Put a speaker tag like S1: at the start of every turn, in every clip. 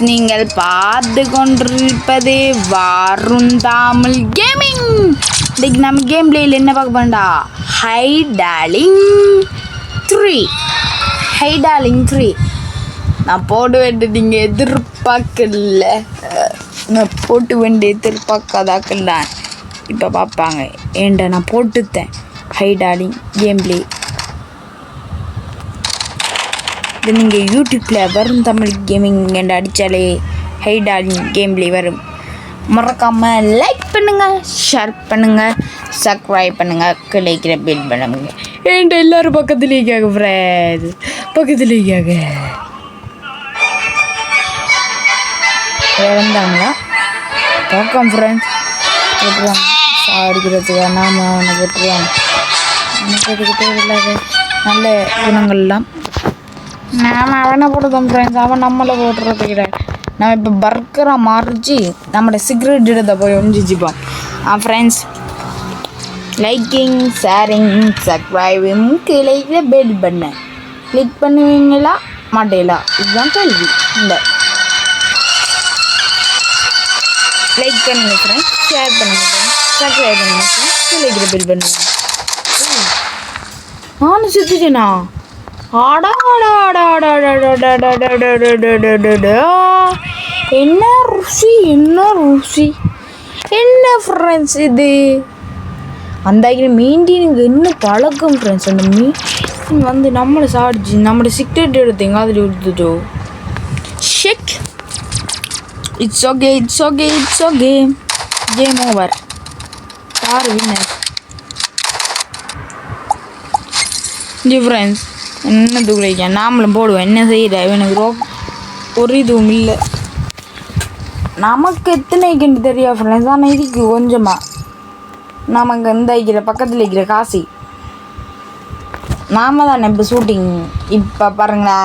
S1: நீங்கள் பார்த்து கொண்டிருப்பது வாருண் தமிழ் கேமிங். இன்னைக்கு நம்ம கேம் பிளேயில் என்ன பார்க்க போறோம்டா, ஹைடாலிங் 3. நான் போட வேண்டிய நீங்கள் எதிர்பார்க்கல, நான் போட்டு வேண்டிய எதிர்பார்க்காதாக்கள் தான் இப்போ பார்ப்பாங்க. ஏன்டா நான் போட்டுத்தேன் ஹைடாலிங் கேம் பிளே. இது நீங்கள் யூடியூப்பில் வரும் தமிழ் கேமிங் என்று அடித்தாலே ஹைடாலிங் கேம் பிளே வரும். மறக்காமல் லைக் பண்ணுங்கள், ஷேர் பண்ணுங்கள், சப்ஸ்கிரைப் பண்ணுங்கள், கிடைக்கிற பெல் பண்ணுங்க. ஏன்டா எல்லோரும் பக்கத்துலேக்காக ஃப்ரெண்ட்ஸ், பக்கத்துலேக்காக இறந்தாங்களா பார்க்கலாம் ஃப்ரெண்ட்ஸ். போட்டுருவாங்க சாடிக்கிறதுக்கு, நாம் அவனை போட்டுருவாங்க. எனக்கு அதுக்கு தேவையில்லாத நல்ல குணங்கள்லாம் நாம் அவனை போட்டுதான் ஃப்ரெண்ட்ஸ். அவன் நம்மளை போட்டுறது கிடையாது. நம்ம இப்போ பர்கராக மாறிச்சு நம்மளோட சிகரெட் இடத்தை போய் ஒழிஞ்சிச்சுப்போம். ஃப்ரெண்ட்ஸ், லைக்கிங், ஷேரிங், சப்ஸ்கிரைபிங், கிளைக்கிற பெல் பண்ண கிளிக் பண்ணுவீங்களா மாட்டேங்களா, இதுதான் கேள்வி. இந்த லைக் பண்ணுங்க ஃப்ரெண்ட்ஸ், ஷேர் பண்ணுங்க ஃப்ரெண்ட்ஸ், சப்ஸ்கிரைப் பண்ணுங்க ஃப்ரெண்ட்ஸ், கிளைக்கிற பெல் பண்ணுங்க. நானும் சுற்றுச்சேண்ணா. என்ன ருசி, என்ன ருசி, என்ன ஃப்ரெண்ட்ஸ் இது. அந்த மீண்டினுக்கு என்ன பழக்கம் ஃப்ரெண்ட்ஸ். அந்த மீன் வந்து நம்மளை சாடிச்சு, நம்மளோட சிக்ரெட் எடுத்து எங்காவது எடுத்துட்டோ. ஷெட், it's okay, it's okay, it's okay, game over. யார் வின்னர்? ஜி ஃப்ரெண்ட்ஸ், என்ன தூக்கிக்க நாமளும் போடுவோம். என்ன செய்யற எனக்கு ஒரு இதுவும் இல்லை. நமக்கு எத்தனைக்குன்னு தெரியா ஃப்ரெண்ட்ஸ். ஆனால் இதுக்கு கொஞ்சமாக நமக்கு இந்த இருக்கிற பக்கத்தில் இருக்கிற காசி நாம தானே இப்போ ஷூட்டிங். இப்போ பாருங்களா,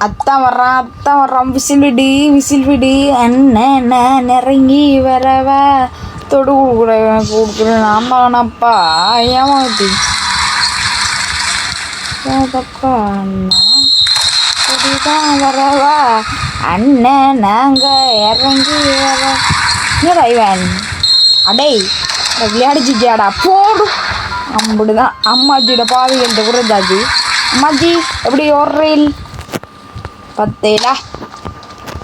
S1: அத்தான் வர்றான், விசில் விடு என்ன நெருங்கி வரவா தொடு கொடுக்குறேன். ஆமாப்பா ஏமாத்தி தப்பா அப்படிதான் வரவா அண்ணன் நாங்கள் இறங்கி வர. என்னடா இவன் அடே விளையாடிச்சிட்டியாடா போடு. அப்படிதான் அம்மாச்சியோட பாவிகள்கிட்ட குறைஞ்சாச்சு. அம்மாச்சி எப்படி ஓடுறீல் பத்தேலா,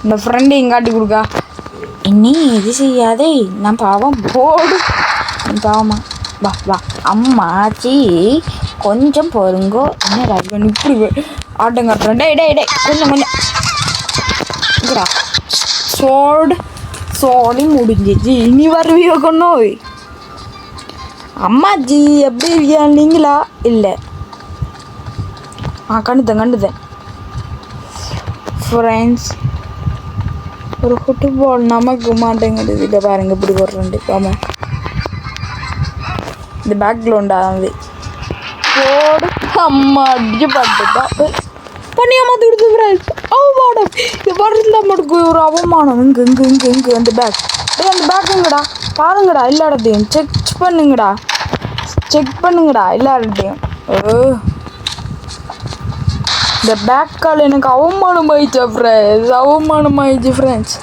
S1: இந்த ஃப்ரெண்டையும் காட்டி கொடுக்கா. இன்னி இது செய்யாதே, நான் பாவம் போடு. பாவமா வா வா அம்மாச்சி கொஞ்சம் பொறுங்கோ. என்னடா இவன் இப்படி ஆட்டம் காட்டுறேன். டே கொஞ்சம் சோடி முடிஞ்சிச்சு. இனி வருவியோ கொண்டோய். அம்மாச்சி எப்படி இருக்கியா நீங்களா? இல்லை கண்டுத்தேன் ஃப்ரெண்ட்ஸ். ஒரு ஃபுட்பால் நமக்கு மாட்டேங்குது. இதை பாருங்க இப்படி போடுறேன். ஆமாம், இந்த பேக்ரவுண்டா வந்து போடு. அம்மா அடிச்சு பார்த்துதான் பண்ணியாமா துடுத்து ஃப்ரெண்ட்ஸ். அவமானம், இது வருஷம் நம்மளுக்கு ஒரு அவமானம். இங்கே அந்த பேக், அந்த பேக்குங்கடா பாருங்கடா. எல்லா இடத்தையும் செக் பண்ணுங்கடா எல்லா இடத்தையும். இந்த பேக்கால் எனக்கு அவமானம் ஆயிடுச்சு friends.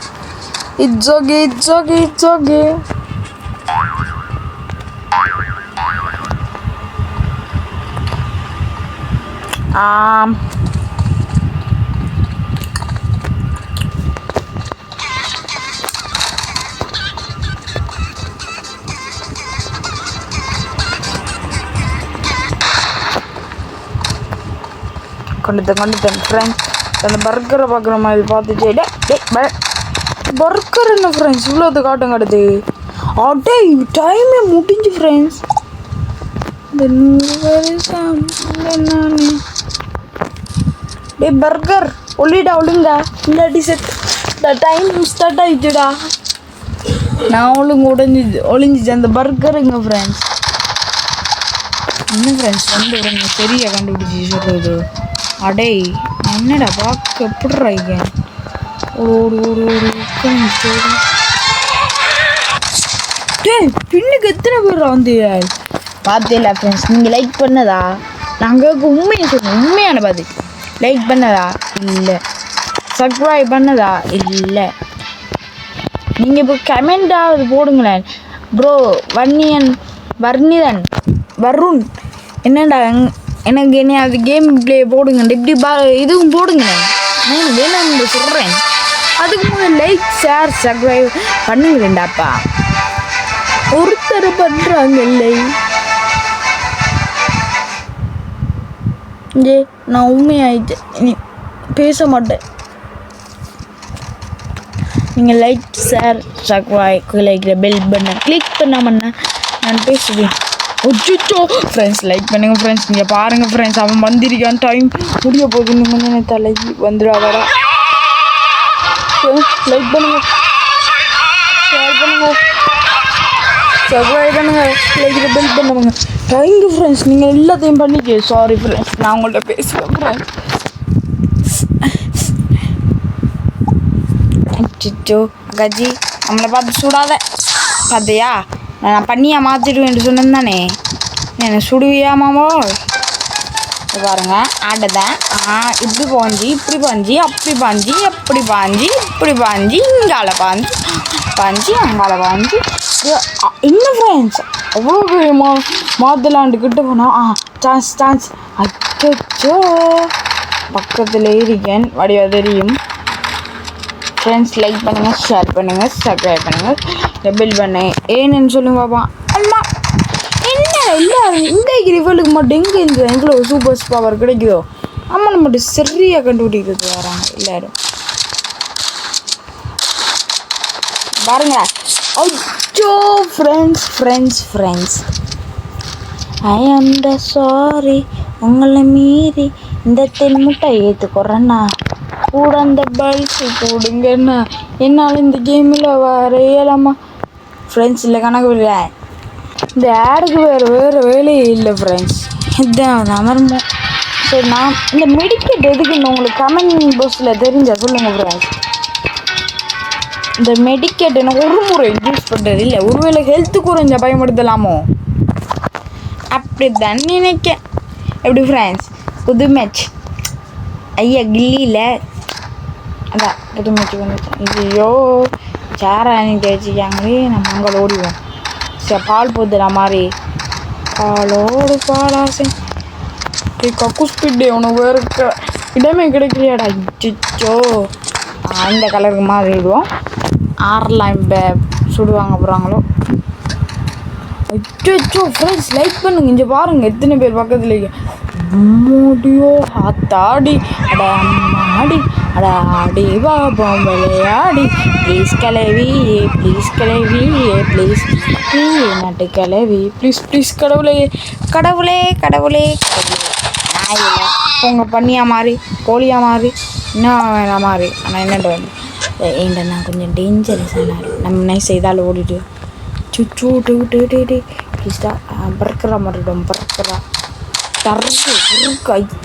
S1: It's okay, it's okay, it's okay. கொண்டுட்டேன் ஃப்ரெண்ட்ஸ். அந்த பர்கரை பார்க்குற மாதிரி பார்த்துச்சு. பர்கர் என்ன ஃப்ரெண்ட்ஸ் இவ்வளோது காட்டும் காட்டுது. அடே டைமே முடிஞ்சு ஃப்ரெண்ட்ஸ். இந்த 100 நான் பர்கர் ஒழுங்க இல்லாட்டி செட். இந்த டைம் ஸ்டார்ட் ஆகிடுச்சுடா. நான் ஒளிஞ்சிச்சு அந்த பர்கருங்க ஃப்ரெண்ட்ஸ். என்ன ஃப்ரெண்ட்ஸ் வந்து ஒரு பெரிய கண்டுபிடிச்சி சொல்கிறது. அடே என்னடா பார்க்க எப்படிறாங்க. ஒரு பின்னுக்கு எத்தனை பேர் வந்து பார்த்தேல ஃப்ரெண்ட்ஸ். நீங்கள் லைக் பண்ணதா? நாங்கள் உண்மையை சொல்லுவோம், உண்மையான பார்த்து லைக் பண்ணதா? இல்லை சப்ஸ்கிரைப் பண்ணதா இல்லை. நீங்கள் இப்போ கமெண்டாவது போடுங்களேன் ப்ரோ. வர்ணிதன் வருண் என்னடா எனக்கு என்ன அது கேம் ப்ளே போடுங்க இப்படி இதுவும் போடுங்களேன். நான் வேணும்னு சொல்கிறேன். அதுக்கு முதல்ல லைக் ஷேர் சப்ஸ்கிரைப் பண்ணுங்களேன்டாப்பா. ஒருத்தர் பண்ணுறாங்க இல்லை. இங்கே நான் உண்மையாயிட்டேன். இனி பேச மாட்டேன். நீங்கள் லைக் ஷேர் சப்ஸ்கிரைப் லைக்கிற பெல் பண்ண கிளிக் பண்ணாமண்ணா நான் பேசுவேன். ஒச்சோ ஃப்ரெண்ட்ஸ் லைக் பண்ணுங்கள் ஃப்ரெண்ட்ஸ். நீங்கள் பாருங்கள் ஃப்ரெண்ட்ஸ், அவன் வந்திருக்கான். டைம் முடிய போகுது. நீங்கள் தலைக்கு வந்துடாதடா. லைக் பண்ணுங்க, ஷேர் பண்ணுங்க, சப்ஸ்கிரைப் பண்ணுங்க, லைக்கிற பெல் பண்ணுங்க. Thank you friends. நீங்கள் எல்லாத்தையும் பண்ணிக்க. சாரி ஃப்ரெண்ட்ஸ், நான் உங்கள்கிட்ட பேசுவேன் ஃப்ரெண்ட்ஸ். அச்சோ அக்காச்சி நம்மளை பார்த்து சுடாத. பார்த்தியா நான் பண்ணியா மாற்றிடுவேன் சொன்னேன் தானே. என்ன சுடுவியா மாமா? பாருங்க ஆட்டதான். இப்படி பாஞ்சி இப்படி பாஞ்சி அப்படி பாஞ்சி அப்படி பாஞ்சி இப்படி பாஞ்சி இங்கால பாஞ்சி அங்கால பாஞ்சி. என்ன ஃப்ரெண்ட்ஸ் அவ்வளோ பெரிய மாத்தலாண்டுக்கிட்டு போனால் சான்ஸ். அச்சோ பக்கத்தில் இருக்கேன் வடிவா தெரியும். ஃப்ரெண்ட்ஸ் லைக் பண்ணுங்கள், ஷேர் பண்ணுங்கள், சப்ஸ்கிரைப் பண்ணுங்கள், பெல் பண்ண ஏன்னு சொல்லுங்க பாப்பா. அம்மா என்ன எல்லாரும் இந்த ரிவலுக்கு மட்டும் எங்கே எவ்வளோ சூப்பர் பவர் கிடைக்குதோ அம்மனை மட்டும் சரியாக கண்டுபிடிக்கிறது வராங்க எல்லோரும். பாருங்க. அச்சோ ஃப்ரெண்ட்ஸ் ஐ ஆம் த சாரி. உங்களை மீறி இந்த தென் முட்டை ஏற்றுக்கிறேன்னா கூட அந்த பல்ஸு போடுங்கண்ணா. என்னால் இந்த கேமில் வரையலாமா ஃப்ரெண்ட்ஸ்? இல்லை கணக்கு இல்லை. இந்த ஆடுக்கு வேறு வேலையே இல்லை ஃப்ரெண்ட்ஸ். இதுதான் அமர்மோ. சரி நான் இந்த மெடிக்கெட் எதுக்குன்னு உங்களுக்கு கமெண்ட் பாக்ஸில் தெரிஞ்சால் சொல்லுங்கள் ஃப்ரெண்ட்ஸ். இந்த மெடிக்கெட் எனக்கு ஒரு முறை யூஸ் பண்ணுறது இல்லை. ஒருவேளை ஹெல்த்து குறைஞ்ச பயன்படுத்தலாமோ அப்படி தான் நினைக்க. எப்படி ஃப்ரெண்ட்ஸ்? புது மேட்ச் ஐயா கில்லியில் அதான் புது மேட்ச் வந்துச்சு. ஐயோ சேராணி தேய்ச்சிக்காங்களே. நம்ம அங்கே ஓடிவோம். சரி பால் போதுல மாதிரி பாலோடு பாலாசை கக்கு ஸ்பீட்டு உனக்கு வேறு இடமே கிடைக்கலையாடா. இச்சோ இந்த கலருக்கு மாறிடுவோம். ஆறலாம் இப்போ சுடுவாங்க போகிறாங்களோ. அச்சோ ஃப்ரெண்ட்ஸ் லைக் பண்ணுங்க. இங்கே பாருங்கள் எத்தனை பேர் பக்கத்தில் முடியோ ஆத்தாடி அட அம்மாடி அட ஆடி பாபம் விளையாடி ப்ளீஸ் கிளவி ப்ளீஸ் நாட்டு கிளவி ப்ளீஸ் கடவுளே நான் இல்லை உங்கள் பண்ணியா மாதிரி கோழியா மாதிரி இன்னும் வேணா மாதிரி. ஆனால் என்னட்டு வந்து ஏன்டா நான் கொஞ்சம் டேஞ்சரஸ் ஆனாரு. நம்ம நைஸ் செய்தால் ஓடிட்டு சுச்சு விட்டு ப்ளீஸ்டா பறக்கிற மாதிரிடும் பறக்கிறா தருக்கு.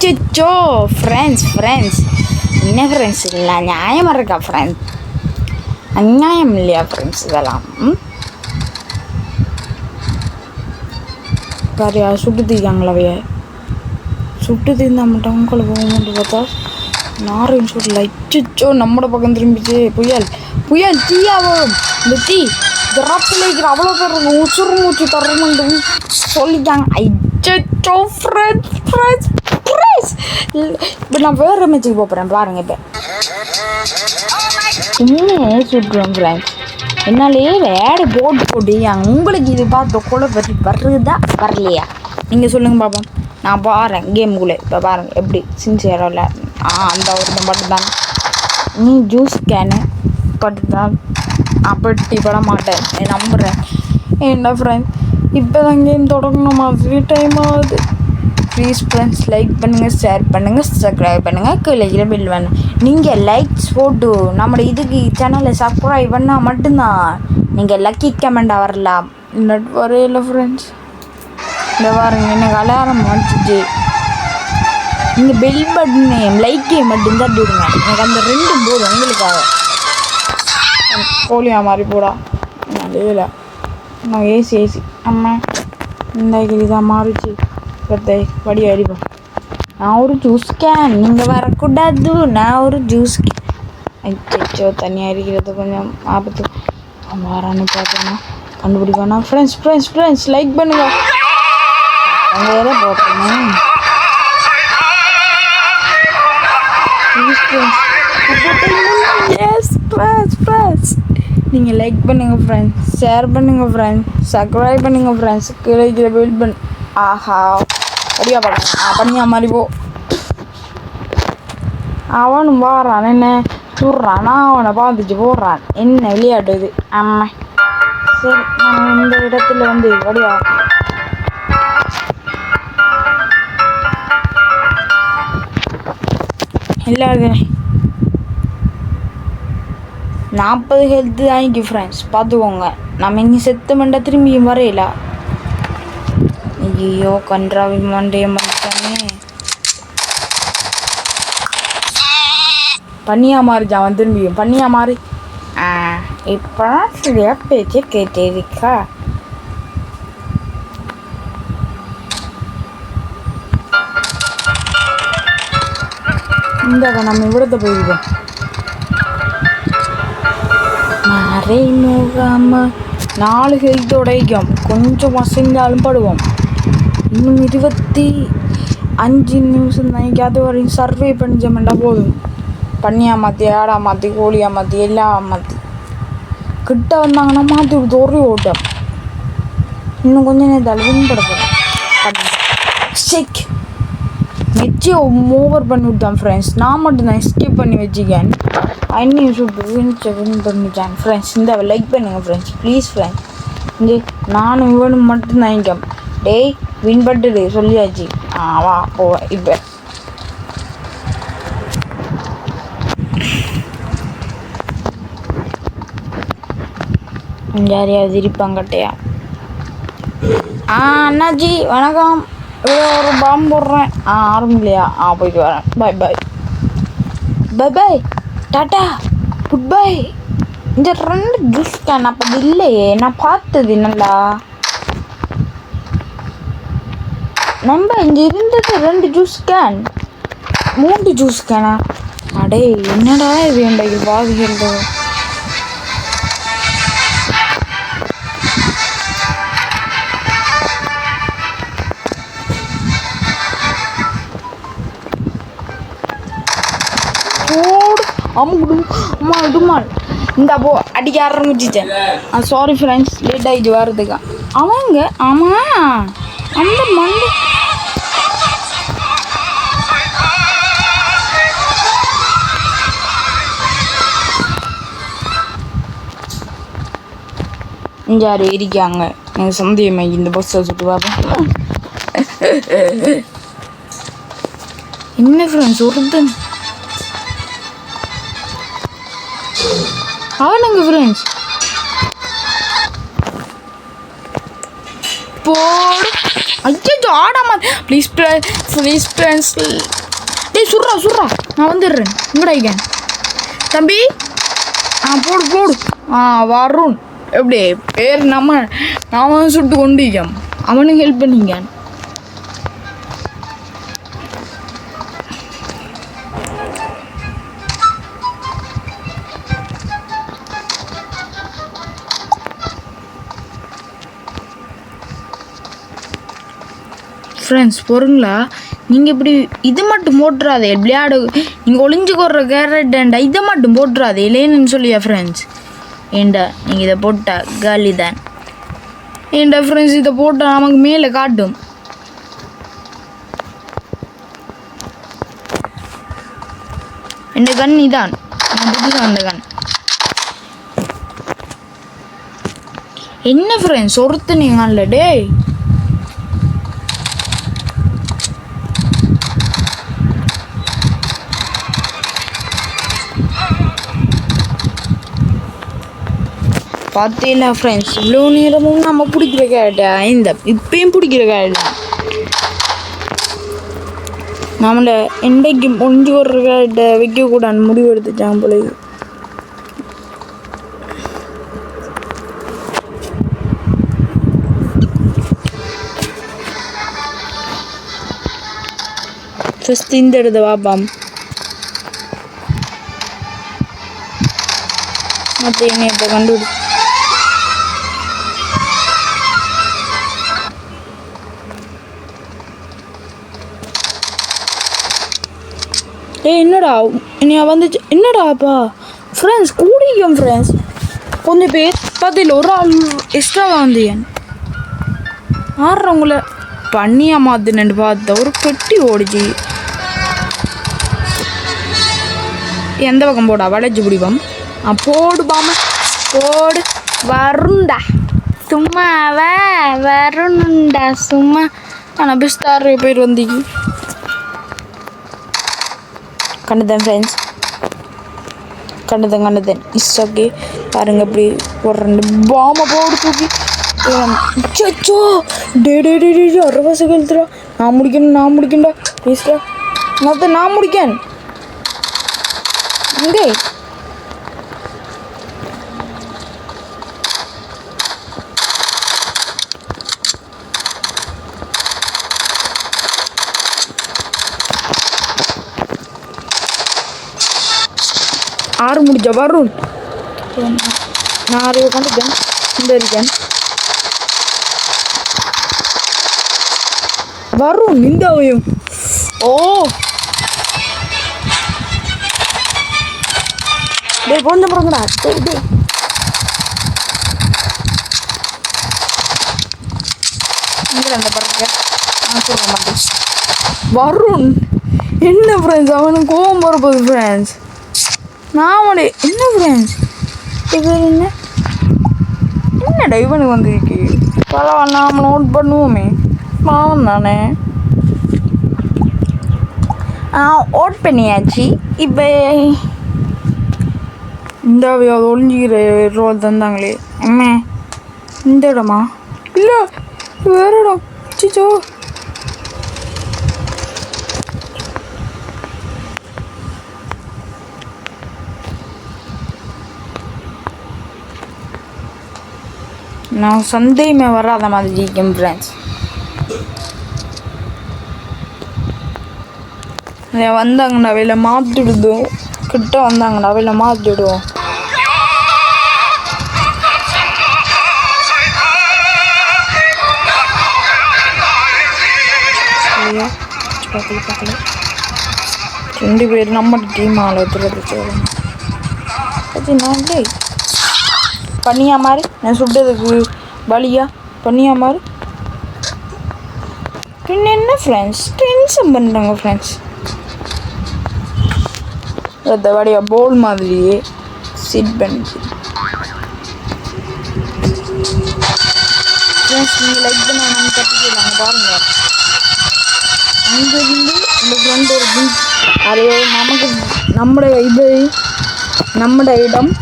S1: அச்சோ ஃப்ரெண்ட்ஸ் என்ன ஃப்ரெண்ட்ஸ் இல்லை நியாயமாக இருக்கா ஃப்ரெண்ட்ஸ்? அநியாயம் இல்லையா ஃப்ரெண்ட்ஸ் இதெல்லாம்? பாரியா சுட்டு தீக்காங்களவைய சுட்டு தீர்ந்தா மட்டும் உங்களை போகணுன்ட்டு பார்த்தா நாரையும் சுடல. அச்சோ நம்மளோட பக்கம் திரும்பிச்சு. புயல் தீயாவும் இந்த தீ திராப்பில் வைக்கிற அவ்வளோ பேர் உசுறு மூச்சு தரணுன்னு சொல்லிட்டாங்க. அச்சோ ஃப்ரெண்ட்ஸ் இப்போ நான் வேறு மேட்சுக்கு போகிறேன் பாருங்கள். இப்போ இன்னும் சுட்டுருவேன் ஃப்ரெண்ட்ஸ். என்னாலேயே வேறு போட்டு உங்களுக்கு இது பார்த்து கொலை பற்றி வருதா வரலையா நீங்கள் சொல்லுங்கள் பார்ப்போம். நான் பாருறேன் கேமுக்குள்ளே. இப்போ பாருங்கள் எப்படி சின்சியராக இல்லை. அந்த ஒரு மட்டும் தான் நீ ஜூஸ் கேனு பட்டுதான் அப்படி பட மாட்டேன் நம்புகிறேன். என்ன ஃப்ரெண்ட்ஸ் இப்போ தான் கேம் தொடங்கணும் மாதிரி டைம் ஆகுது. ப்ளீஸ் ஃப்ரெண்ட்ஸ் லைக் பண்ணுங்கள், ஷேர் பண்ணுங்கள், சப்ஸ்கிரைப் பண்ணுங்கள், கீழே பில் வேணும். நீங்கள் லைக்ஸ் போட்டு நம்மளோட இதுக்கு சேனலை சப்ஸ்கிரைப் பண்ணால் மட்டும்தான் நீங்கள் லக்கி கமெண்டாக வரலாம். நட் வரையில ஃப்ரெண்ட்ஸ். இந்த பாருங்க எனக்கு அலாரம் வந்துச்சு. நீங்கள் பெல் பட்டன் லைக்கே மட்டும் தான் விடுங்க. எனக்கு அந்த 2 போதும் உங்களுக்காக. கோழியா மாதிரி போடா நல்ல நான் ஏசி அம்மா இந்த கிளிதான் மாறிச்சு. வடி அடிப்போம். நான் ஒரு ஜூஸ் கேன் நீங்கள் வரக்கூடாது. நான் ஒரு ஜூஸ் அச்சோ தனியாக இருக்கிறது கொஞ்சம் ஆபத்து. வாரான்னு பார்த்தோன்னா கண்டுபிடிப்பானா? ஃப்ரெண்ட்ஸ் லைக் பண்ணுங்க. அங்கே வேற போட்டுருந்தேன். ஃப்ரெண்ட்ஸ் நீங்கள் லைக் பண்ணுங்கள் ஃப்ரெண்ட்ஸ், ஷேர் பண்ணுங்கள் ஃப்ரெண்ட்ஸ், சப்ஸ்கிரைப் பண்ணுங்கள் ஃப்ரெண்ட்ஸ். கிடைக்கிற பில் பண்ணு. ஆஹா அப்படியா பார்க்கலாம் பண்ணியா மாதிரி போ. அவனும் வாரான், என்ன சுடுறான், நான் அவனை பார்த்துட்டு போடுறான். என்ன விளையாட்டு இது? ஆமாம் சரி, நான் இந்த இடத்துல வந்து அப்படியா எல்லாருமே 40 ஹெல்த்து ஆகிக்கு ஃப்ரெண்ட்ஸ், பார்த்துக்கோங்க. நம்ம இங்கே செத்து மண்டா திரும்பியும் வரையில. ஐயோ கன்றாவி மண்டைய மாட்டானே. பண்ணியா மாறிச்சான் அவன் திரும்பியும். பண்ணியா மாறி இப்போ சரியா பேச்சு கேட்டிருக்கா. இந்த நம்ம இவிடத்தை போயிருக்கோம். மறைமுகம 4 ஹெல்த் உடைக்கும். கொஞ்சம் வசந்தாலும் படுவோம். இன்னும் 25 நிமிஷம் தான். அது வரையும் சர்வே பண்ணிச்சோம்டா போதும். பண்ணியா மாற்றி, ஆடா மாற்றி, கோழியா மாற்றி, எல்லாம் மாற்றி கிட்ட வந்தாங்கன்னா மாற்றி விட்டு ஓட்டம். இன்னும் கொஞ்சம் நேரத்தால் வின்படுத்தும். ஷேக் வச்சு ஓவர் பண்ணி விட்டான் ஃப்ரெண்ட்ஸ். நான் மட்டும் தான் எஸ்கேப் பண்ணி வச்சுக்கேன். அன்னியும் சுட்டு வின் பண்ணிட்டான் ஃப்ரெண்ட்ஸ். இந்த லைக் பண்ணுங்கள் ஃப்ரெண்ட்ஸ் ப்ளீஸ் ஃப்ரெண்ட்ஸ். இந்த நானும் இவனும் மட்டும் தான் டேய் வின் பண்ணிட்டு சொல்லியாச்சு. வா போ. இப்போ யாரையாவது இருப்பாங்கட்டையா? அண்ணாச்சி வணக்கம். ஒரு பாம்பு போடுறேன். ஆரம்பில்லையா? போயிட்டு வரேன். பாய் டாட்டா குட் பை. இந்த 2 ஜூஸ் கேன் அப்போ இல்லையே, நான் பார்த்தது நல்லா. நம்ம இங்கே இருந்தது 2 ஜூஸ் கேன், 3 ஜூஸ் கேனா? அடே என்னடா இது என் பாதிகள். அம்மா இடுமாள் இந்த போ அடிக்க ஆரம்பிச்சிட்டேன். சாரி ஃப்ரெண்ட்ஸ், லேட் ஆகிட்டு வர்றதுக்கா. அவங்க ஆமாம் அந்த மண்ணு இங்கே யார் இருக்காங்க? எனக்கு சந்தேகமாக இந்த பஸ்ஸை சுட்டு பார்ப்போம். என்ன ஃப்ரெண்ட்ஸ் ஒருத்தன் அவனுங்க ஃப்ரெண்ட்ஸ் போடு. ஐயோ ஆடாமா ப்ளீஸ் ஃப்ரெண்ட்ஸ். டேய் சுட்றா நான் வந்துடுறேன். இங்கடா தம்பி. போடு வருண். எப்படி பேர் நாம சுட்டு கொண்டிருக்கோம். அவனுக்கு ஹெல்ப் பண்ணிங்க. ஃப்ரெண்ட்ஸ் பொருங்களா, நீங்கள் இப்படி இது மட்டும் போட்டுறாதே விளையாடு. நீங்கள் ஒளிஞ்சு கொடுற கேரட்டேண்டா இதை மட்டும் போட்டுறாதே இல்லைன்னு சொல்லியா ஃப்ரெண்ட்ஸ்? ஏண்டா நீங்கள் இதை போட்டா காலி தான். ஏண்டா ஃப்ரெண்ட்ஸ் இதை போட்டால் நமக்கு மேலே காட்டும். இந்த கன் இதான் புதுசாக அந்த கன். என்ன ஃப்ரெண்ட்ஸ் ஒருத்தனீங்கல்ல டேய். பார்த்தீங்களா ஃப்ரெண்ட்ஸ், இவ்வளோ நேரமும் நம்ம பிடிக்கிற கேரட்டா இந்த இப்பயும் பிடிக்கிற கேரட்டா. நம்மளை என்றைக்கு ஒழிஞ்சு ஒரு கேரட்டை வைக்கக்கூடாதுன்னு முடிவு எடுத்துட்டாங்க போல. ஃபஸ்ட் இந்த இடத்த வாப்பாம். மற்ற இணையத்தை கண்டுபிடி. என்னடா நீ வந்துச்சு என்னடாப்பா ஃப்ரெண்ட்ஸ் கூடிக்கும் ஃப்ரெண்ட்ஸ் கொஞ்சம் பேர் பதில் ஒரு ஆள் எக்ஸ்ட்ரா வந்தேன் ஆடுறவங்கள பண்ணியா மாத்துனு பார்த்த ஒரு பெட்டி ஓடிச்சு. எந்த பக்கம் போடா வளைச்சு பிடிப்போம் போடுபாம போடு வருண்டா சும்மாவா வரணுண்டா சும்மா ஆனால் பிஸ்தார் பேர் வந்தீங்க கண்டுதேன் ஃப்ரெண்ட்ஸ் கண்டுதேன் இட்ஸ் ஓகே. பாருங்க இப்படி ஒரு 2 பாமை போடு தூக்கி சச்சோ டே அரை செகல்த்துடா. நான் முடிக்கணும்டா ப்ளீஸ்டா நான் முடிக்கேன் இங்கே ஆறு முடிச்சா வரும். நான் 6 உட்காந்துட்டேன் இந்த இருக்கேன் வரும் இந்த ஓ டே கொஞ்சம் பிறங்கடா டே இங்கே அந்த பிறக்க நான் சொல்ல மாட்டேன் வருண் என்ன ஃப்ரெண்ட்ஸ் அவனுக்கு கோவம் வரப்போகுது ஃப்ரெண்ட்ஸ். நான் என்ன ஃப்ரெண்ட்ஸ் இது என்னடா இவனுக்கு வந்துருக்கு பரவாயில்ல நாம் நோட் பண்ணுவோமே பாவம் தானே. ஓட் பண்ணியாச்சு. இப்போ இந்த ஒழிஞ்சிக்கிற ரோல் தந்தாங்களே அம்மா இந்த இடமா இல்லை வேற இடம் சிச்சோ நான் சந்தேகமே வராத மாதிரி இருக்கேன் ஃப்ரெண்ட்ஸ். வந்தாங்கண்ணா அவையில மாற்றிடுதோம் கிட்ட வந்தாங்கண்ணா அவையில மாற்றிடுவோம். பார்க்கல 2 பேர் நம்ம டீம் ஆள் எடுத்துறது நான் பண்ணியா மாதிரி நான் சுட்டதுக்கு வலியா பண்ணியா மாதிரி என்ன ஃப்ரெண்ட்ஸ் டென்ஷன் பண்ணுறாங்க ஃப்ரெண்ட்ஸ். அந்த வடியா போல் மாதிரியே சிட் பண்ணிச்சு ஃப்ரெண்ட்ஸ். நீங்கள் லைக் பண்ண நம்ம கட்டிக்கலாம் பாருங்கள். அங்கேருந்து இந்த ஃப்ரெண்ட் ஒரு அது நமக்கு நம்மட இடம்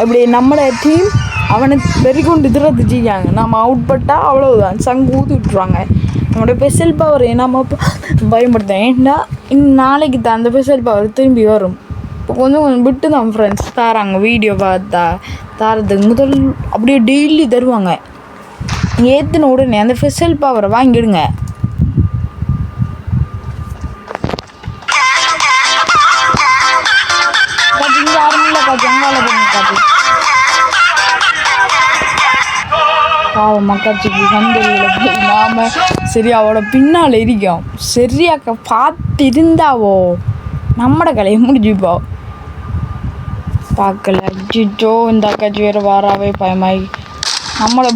S1: இப்படி நம்மளோட டீம் அவனை வெறி கொண்டு இதுறது செய்யாங்க. நம்ம அவுட் பட்டால் அவ்வளவுதான் சங்கு ஊற்றி விட்டுருவாங்க. நம்மளோட ஸ்பெஷல் பவர் நம்ம பயன்படுத்தேன் ஏன்னா நாளைக்கு தான் அந்த ஸ்பெஷல் பவர் திரும்பி வரும். இப்போ கொஞ்சம் விட்டு தான் ஃப்ரெண்ட்ஸ் தராங்க வீடியோ பார்த்தா தரதுக்கு முதல் அப்படியே டெய்லி தருவாங்க. ஏற்றின உடனே அந்த ஸ்பெஷல் பவரை வாங்கிடுங்க. பாவம் மக்காச்சிக்கு சந்தையில் நாம சரி அவளோட பின்னால் இருக்கோம் சரியாக்க பார்த்திருந்தாவோ நம்மட கலையை முடிஞ்சுப்போ பார்க்கல அஜிச்சோ இந்த அக்காச்சி வேறு வாராவே பயமாயி நம்மளை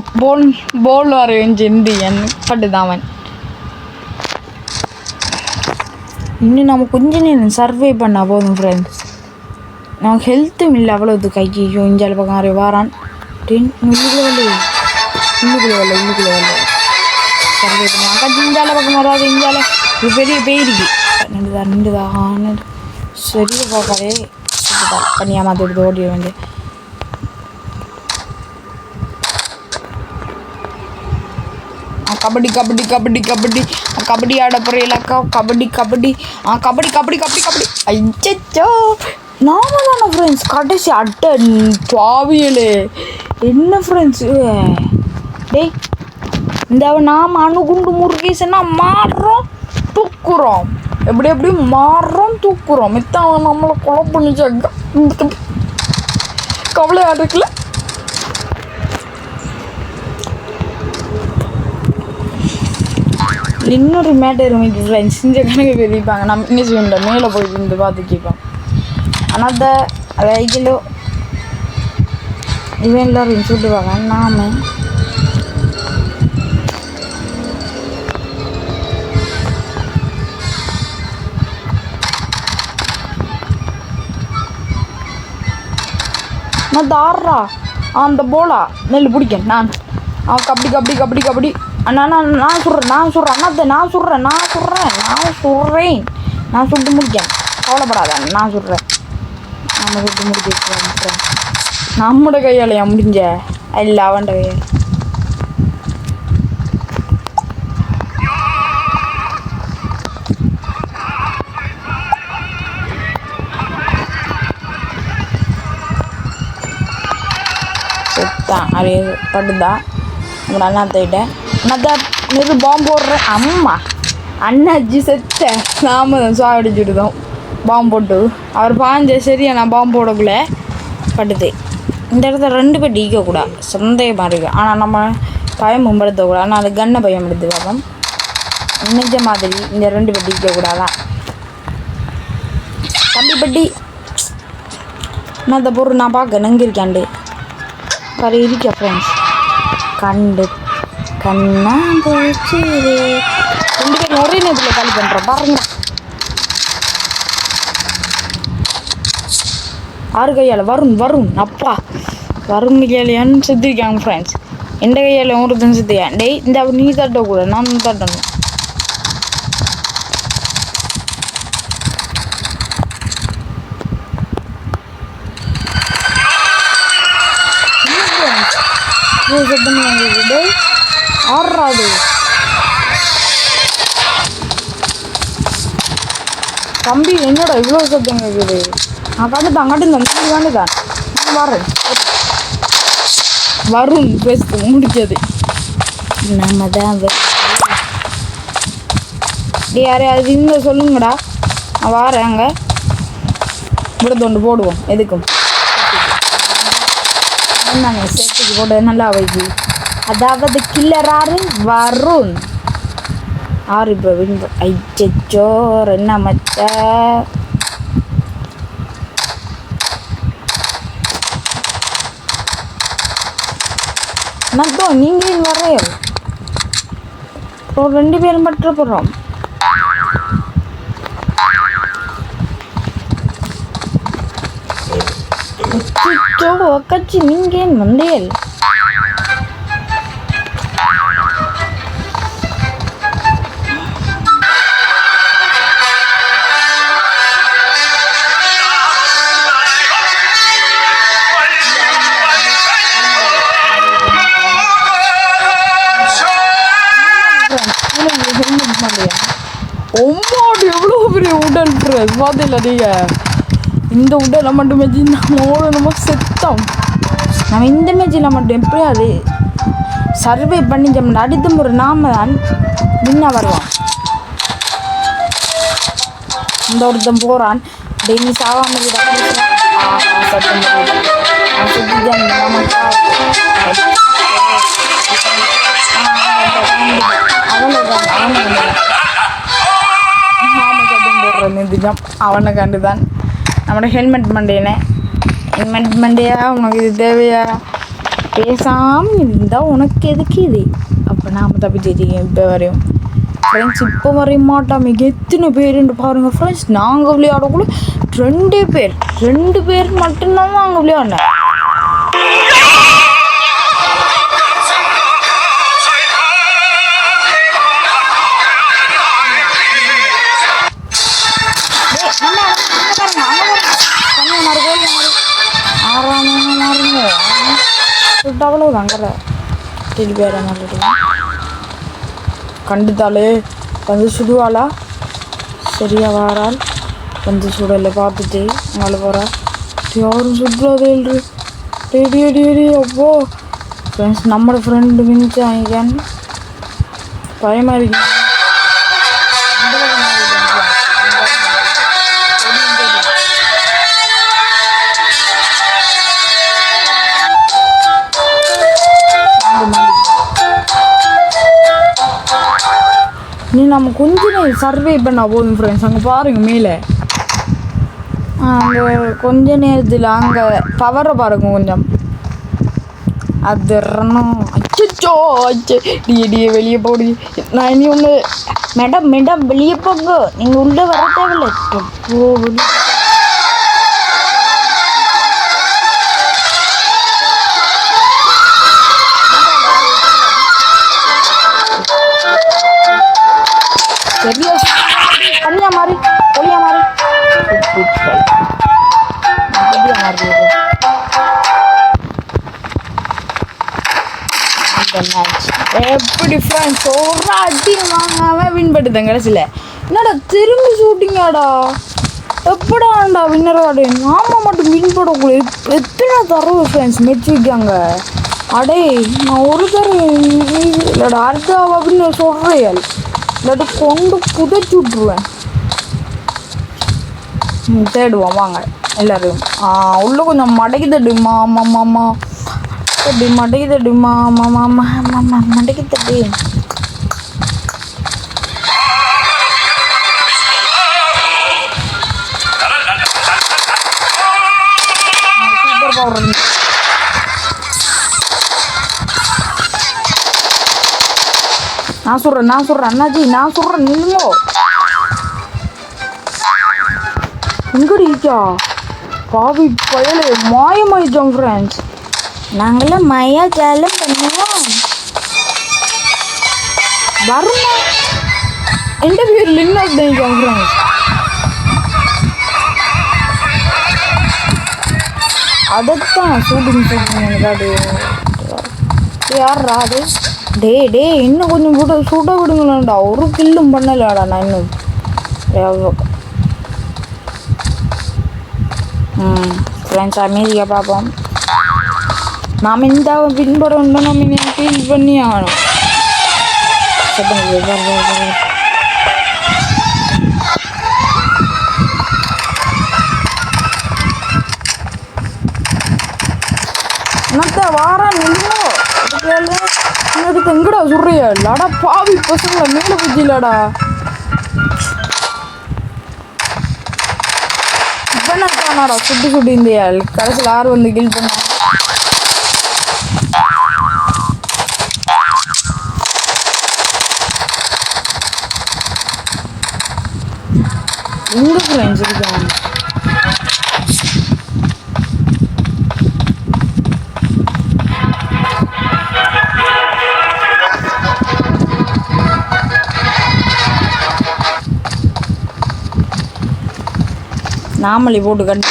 S1: போல் வரையும் சென்று என் பட்டுதான். இன்னும் நம்ம கொஞ்சம் நேரம் சர்வே பண்ணால் போதும் ஃப்ரெண்ட்ஸ். நான் ஹெல்த்தும் இல்லை அவ்வளோது கைக்கு இஞ்சால பக்கம் வரை வாரான் உள்ளுக்குள்ள சர்வே பண்ணி அக்கா இஞ்சால பக்கம் வராது இஞ்சால இது பெரிய பேருக்கு நின்றுதா சரியா பார்க்காதே பண்ணியா மாற்றி ஓடிய வேண்டிய கபடி கபடி கபடி கபடி கபடி ஆட போறீங்களாக்கா கபடி கபடி கபடி கபடி கபடி கபடி ஐயோ நாம தானே ஃப்ரெண்ட்ஸ் கடைசி அட்டை பாவியலே என்ன ஃப்ரெண்ட்ஸு டேய் இந்த நாம் அணுகுண்டு முருகேசன்னா மாறுறோம் தூக்குறோம் எப்படி மாறுறோம் தூக்குறோம் மித்தவங்க நம்மளை கொலை பண்ணிச்சாங்க கவலை இருக்குல்ல. இன்னொரு மேட்டர் இன்னைக்கு ஃப்ரெண்ட்ஸ் இந்த கணக்கு பேசிப்பாங்க. நம்ம என்ன செய்யணும், மேலே போய் இருந்து பார்த்து கேட்போம். ஆனால் ரைக்கிலோ இவன் எல்லாரும் சொல்லுவாங்க நாம நான் தாடுறா அந்த போலா நெல் பிடிக்கேன் நான். அவன் கபடி கபடி கபடி கபடி அண்ணா நான் சொல்கிறேன் அண்ணாத்த நான் சுட்டு முடிக்கேன். கவலைப்படாத நான் சொல்கிறேன். நம்ம சுட்டு முடிக்க நம்மளோட கையாலையா முடிஞ்ச இல்லை அவன்கிட்ட கையால். செத்தான் அது பட்டுதா. நம்ம அண்ணாத்திட்டேன் அண்ணாத்த நிறு பாம்பு போடுறேன். அம்மா அண்ணாச்சி செத்த நாம தான் சாடிச்சுடுதோம் பாம்பு போட்டு. அவர் பாஞ்ச சரியா நான் பாம்பு போடக்குள்ள பட்டுது. இந்த இடத்துல 2 பேர் ஈக்கக்கூடாது சந்தேகமாக இருக்குது. ஆனால் நம்ம பயமும் படுத்தக்கூடாது. ஆனால் அது கண்ணை பயம் எடுத்து பார்ப்போம். நினைச்ச மாதிரி இந்த 2 பேர் ஈக்கக்கூடாதான். தம்பி பட்டி நான் அந்த பொருள் நான் பார்க்க நங்கிருக்காண்டு கரை இருக்கா ஃப்ரெண்ட்ஸ். கண்டு கண்ணா போச்சு 2 பேரும் ஒரே நேரத்தில் காலி பண்ணுறோம் பாருங்க. 6 கையால் வரும் அப்பா வரும் கையாலையான்னு செத்துருக்காங்க ஃப்ரெண்ட்ஸ். எந்த கையால் ஒருத்தன் செத்துக்கேன். டேய் இந்த நீ தட்டக்கூட நான் தட்டணும். டேய் ஆடுறாது தம்பி என்னோட இவ்வளோ சத்தம் கேட்குது. நான் காட்டுதான் தான் நான் வரேன். வரும் பேச முடிச்சது நம்ம தான். யாரையாவது இந்த சொல்லுங்கடா நான் வரேன். அங்கே விடத்தொண்டு போடுவோம் எதுக்கும் என்னங்க சேஃப்டிக்கு போட்டு நல்லா வைக்கு. அதாவது கில்லராரு வரும் 6 இப்போ வின். ஐச்சோ என்ன மச்ச மத்தம் நீங்கள் வரையோ 2 பேரும் மட்டும் போகிறோம். அக்காச்சி நீங்கள் ஏன் வந்தேன். ஒம்மாடு எவ்வளோ பெரிய உடல் ட்ரெஸ் பார்த்தில்ல நீங்கள். இந்த உடலை மட்டும் மேட்சி நம்ம செத்தோம். நம்ம இந்த மேட்சில் மட்டும் எப்படியாவது சர்வே பண்ணிச்சோம்னா அடுத்த முறை நாம தான் வின்னா வருவோம். இந்த ஒருத்தன் போகிறான் டெய்லி சாகாமல் அவனை கண்டுதான் நம்மளோட ஹெல்மெட் மண்டையா உனக்கு இது தேவையா பேசாமல் இருந்தால் உனக்கு எதுக்கு இது. அப்போ நாம் தப்பிச்சிருக்கேன் இப்போ வரையும் ஃப்ரெண்ட்ஸ். இப்போ வரைய மாட்டாம எத்தனை பேருன்னு பாருங்கள் ஃப்ரெண்ட்ஸ். நாங்கள் விளையாடக்குள்ள 2 பேர் மட்டும்தான் நாங்கள் விளையாடினேன். அவ்வளோதான் கரை டெடி பேர கண்டுத்தாலே வந்து சுடுவாளா சரியா வாரால் வந்து சுடலை பார்த்துட்டு அங்கே போகிறா. யாரும் சுடுறாதே டேடி அடி அடி அப்போ ஃப்ரெண்ட்ஸ் நம்மளோட ஃப்ரெண்டு மினிச்சான் பயமாக இருக்கு. நீ நம்ம கொஞ்சம் சர்வே பண்ண போதும் ஃப்ரெண்ட்ஸ். அங்கே பாருங்க மேலே அங்கே கொஞ்ச நேரத்தில் அங்கே பவரை பாருங்க கொஞ்சம். அது அச்சோ அச்சு டியே வெளியே போடு. நான் இனி ஒன்று மேடம் மேடம் வெளியே போங்க, நீங்கள் உள்ளே வர தேவையில்லை. சரியா தனியா மாறி ஒளியா மாறி எப்படி ஃப்ரெண்ட்ஸ் ஒரு அடி வாங்காம வின் பண்ணிட்டேன் கடைசியில். என்னடா திரும்பி ஷூட்டிங்காடா, எப்படாண்டா வின்னர் ஆடு. நாம மட்டும் வின் பண்ணக்கூட எத்தனை தரவு ஃப்ரெண்ட்ஸ் மெச்சு வைக்காங்க. அடே நான் ஒரு தடவை இல்லைடா அடுத்த அப்படின்னு சொல்கிறேன், இல்லாட்டி கொண்டு புதைச்சி விட்ருவேன். தேடுவோம் வாங்க எல்லோரும். உள்ளே கொஞ்சம் மடக்கி தட்டுமா மாமா தட்டி மடக்கி தட்டுமா மாமா மடக்கி தட்டி. Super power. நான் சொல்கிறேன் அண்ணாஜி, நான் சொல்கிறேன் நில்லுங்கோ. எங்கடி ஈச்சா பாவி பயலே மாயமாயிட்டோம் ஃப்ரெண்ட்ஸ். நாங்களாம் மயா ஜாலம் பண்ணுவோம். வருமா எந்த பேர் லின்னா தெரிஞ்சோம் ஃப்ரெண்ட்ஸ். அதைத்தான் ஷூட்டிங் யார்ரா அது. டே இன்னும் கொஞ்சம் சுட விடுங்களேன்டா, ஒரு கில்லும் பண்ணலடா நான் இன்னும். ஃப்ரெண்ட்ஸ் அமைதியாக பார்ப்போம். நாம் இந்த பின்படம் உண்டு நம்ம ஃபீல் பண்ணி ஆகணும். என்னத்த வாரா நில்லுங்கோ. அதுக்கு எங்கடா சொல்றியா இல்லாடா பாவி பசங்கள மேலே புத்தி இல்லாடா. இப்பனாடா சுட்டி இருந்தியா கடைசியில் யார் வந்து கில் பண்ண. எங்க ஃப்ரெண்ட்ஸ் இருக்காங்க. நாமளி போட்டு கண்டு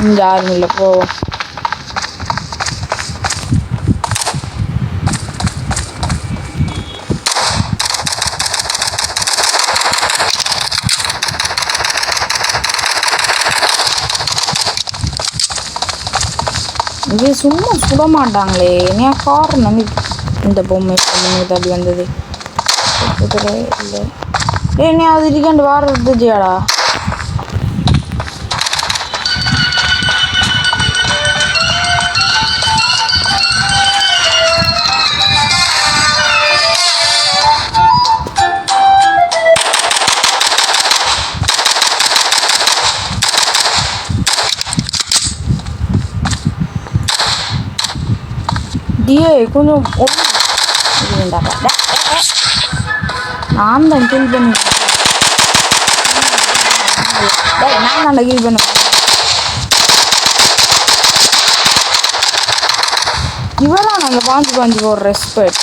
S1: இங்கே யாரும் இல்லை போவோம். இது சும்மா சுட மாட்டாங்களே என்ன காரணம். இந்த பொம்மை தள்ளி வந்தது இல்லை. நீ அது இருக்காண்டு வார இருந்துச்சியாடா. டியே கொஞ்சம் நான் தான் கில் பண்ணி நான் தான் கில் பண்ண. இவரான் நாங்கள் பாஞ்சு போடுற ரெஸ்பெக்ட்.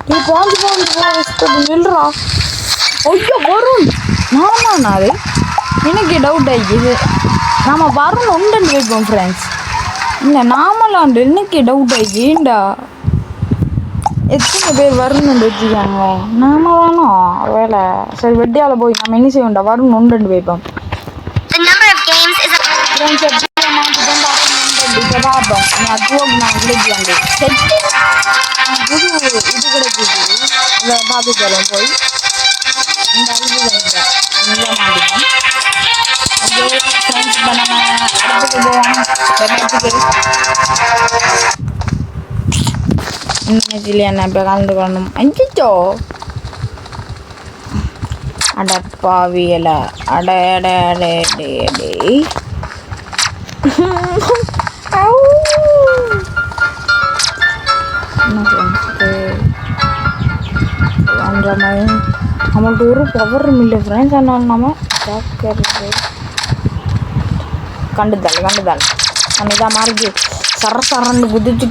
S1: நீ பாஞ்சு போடுற ரெஸ்பெக்ட் இல்லைரா. ஐயோ வரும் நானா அது எனக்கு டவுட் ஆகிக்குது. நாம் வரணும் உண்டுன்னு வைப்போம் ஃப்ரெண்ட்ஸ். இல்லை நாமளாண்டு எனக்கு டவுட் ஆகி ஏண்டா எத்தனை பேர் வரணுன்னு வச்சுக்காங்க. நாம வேணும் வேலை சரி வெட்டியால் போய் நம்ம என்ன செய்ய வேண்டாம் வரணும் உண்டுன்னு வைப்போம். இப்போ பார்ப்போம் நான் கிடைக்காண்டு புது இது கிடைக்கிது. இல்லை பார்த்துக்கலாம் போய் இந்த இது மாட்டிப்போம். இப்போ நம்ம அடுத்துக்கு போவோம். இந்த மேட்சில் என்ன இப்போ கலந்துக்கணும். அஞ்சிச்சோ அடப்பாவியல அட அட அடே டே டே நம்மள்ட்ட ஒரு பவரும் இல்லை ஃப்ரெண்ட்ஸ். ஆனால் நம்ம ஜாக்கிரதை கண்டுதாள் நம்ம இதாக மாறிக்கு சரன்னு குதிச்சு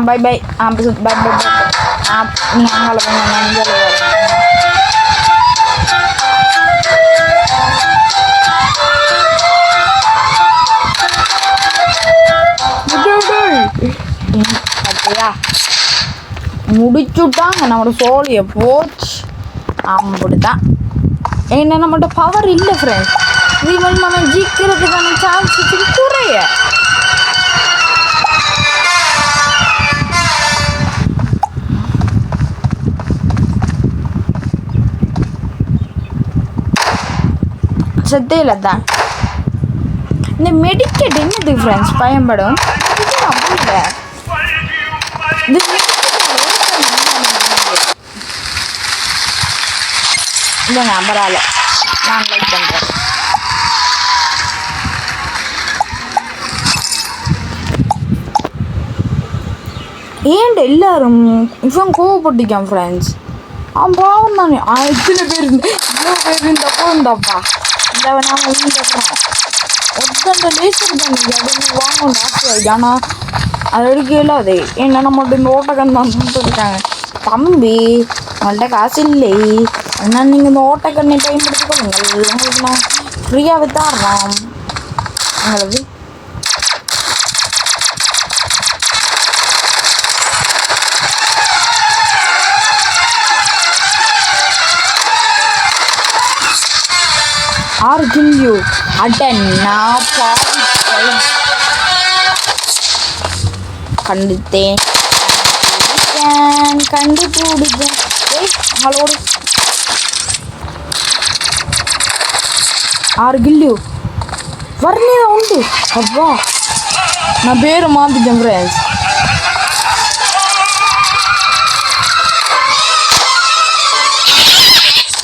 S1: bye bye bye bye bye நீங்கள் அங்கால போங்க நான் இங்கே அப்படியா முடிச்சுட்டாங்க நம்மளோட சோழியை போச்சு. அப்படிதான் என்ன நம்மள்ட்ட பவர் இல்லை ஃப்ரெண்ட்ஸ். இது வந்து நம்ம ஜிக்கிறதுக்கான சான்சஸ் குறைய. சத்தையில் தான் இந்த மெடிக்கெட் என்னது ஃப்ரெண்ட்ஸ் பயன்படும். அப்படி இல்லை இது இல்லைங்க பரவாயில்ல நான் லைக் பண்ணுறேன். ஏன்டா எல்லாரும் இவன் கோவப்பட்டிக்கான் ஃப்ரெண்ட்ஸ். பாவம் தானே இத்தனை பேர் இவ்வளோ பேர் இருந்தப்போ இருந்தாப்பா இந்த நாங்கள் வீட்டுறோம் ஒருத்தண்ட லேசர் தானே அப்படின்னு வாங்கணும் ஆசை ஆகிடுச்சு. ஆனால் அதை எடுக்கல அது ஏன்னா நம்மள்ட்ட இந்த ஓட்டக்கன் தான் இருக்காங்க. தம்பி உங்கள்கிட்ட காசு இல்லை ஆனால் நீங்கள் இந்த ஓட்டக்கண்ணை பயன்படுத்திக்கொள்ளுங்கள் உங்களுக்கு நான் ஃப்ரீயாக வித்தாடுறோம் எங்களுக்கு. ஆர் கில் யூ அடன்னா கண்டுத்தேன் கண்டுபிடிச்சேன். அவளோட ஆறு கில்லு வரலையா உண்டு. அப்பா நான் பேரை மாற்றிட்டேன் ஃப்ரெண்ட்ஸ்.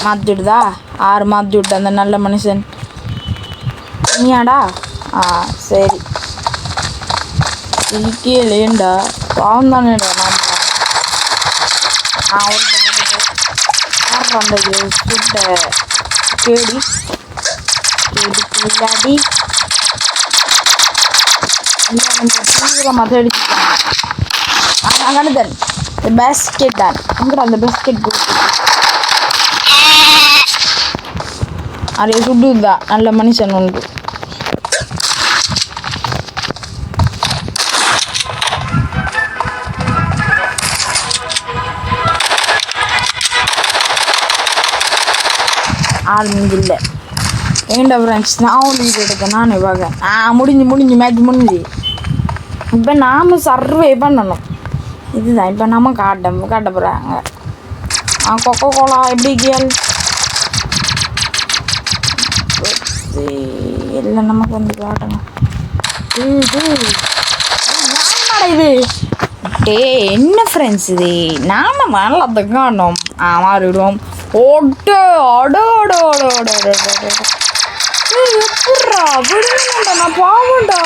S1: மாற்றிவிடுதா ஆறு மாற்றி விட்டு அந்த நல்ல மனுஷன் நீயாடா. சரி இருக்கேலேண்டா பாவம் தானேடா. நான் அந்த ஃபுட்டை கேடி இல்லாடி மற்ற அடிச்சுட்டாங்க. கண்டுதன் பேஸ்கெட் தான் எங்கடா அந்த பேஸ்கெட் அதே சுட்டுதான் நல்ல மனுஷன் உண்டு. ஆள் இல்லை ஏண்டா ஃப்ரெண்ட்ஸ். நான் ஒரு வீடியோ எடுக்கேன் நானே பார்க்க முடிஞ்சு மேட்ச் முடிஞ்சு. இப்போ நாம் சர்வே பண்ணணும். இதுதான் இப்போ நம்ம காட்ட போகிறாங்க. கொக்கோ கோலா எப்படி கேள் எல்லாம் நமக்கு வந்து காட்டணும். இது டே என்ன ஃப்ரெண்ட்ஸ் இது நாம நல்லா காணும் மாறிடுவோம். ஓட்டு எப்படா விடுங்கடா நான் பாவண்டா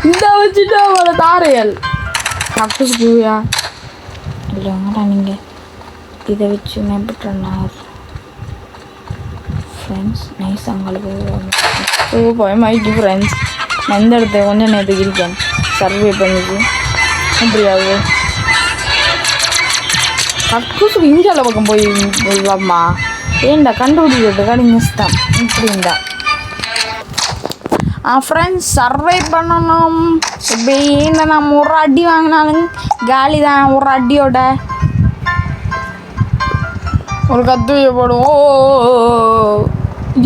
S1: இந்த வச்சுட்டு அவளை தாரையல் கக்கூஸ் பூயா இல்லைங்கடா நீங்கள் இதை வச்சு மேம்பட்டுறா ஃப்ரெண்ட்ஸ் நைஸ் அவங்களுக்கு பயமாயிட்டு ஃப்ரெண்ட்ஸ். நான் இந்த இடத்த கொஞ்சம் நேரத்துக்கு இருக்கேன் சர்வே பண்ணிச்சு எப்படியாவது கக்கூசுக்கு இஞ்சால பக்கம் போய்வாம்மா ஏண்டா கண்டுபிடிக்கிறதுக்கா நீங்கள் இஷ்டம் இப்படின்டா. ஃப்ரெண்ட்ஸ் சர்வை பண்ணணும். இப்போ ஏன்னா நம்ம ஒரு அடி வாங்கினாலும் காலி தான். ஒரு அடியோட ஒரு கத்து போடும். ஓ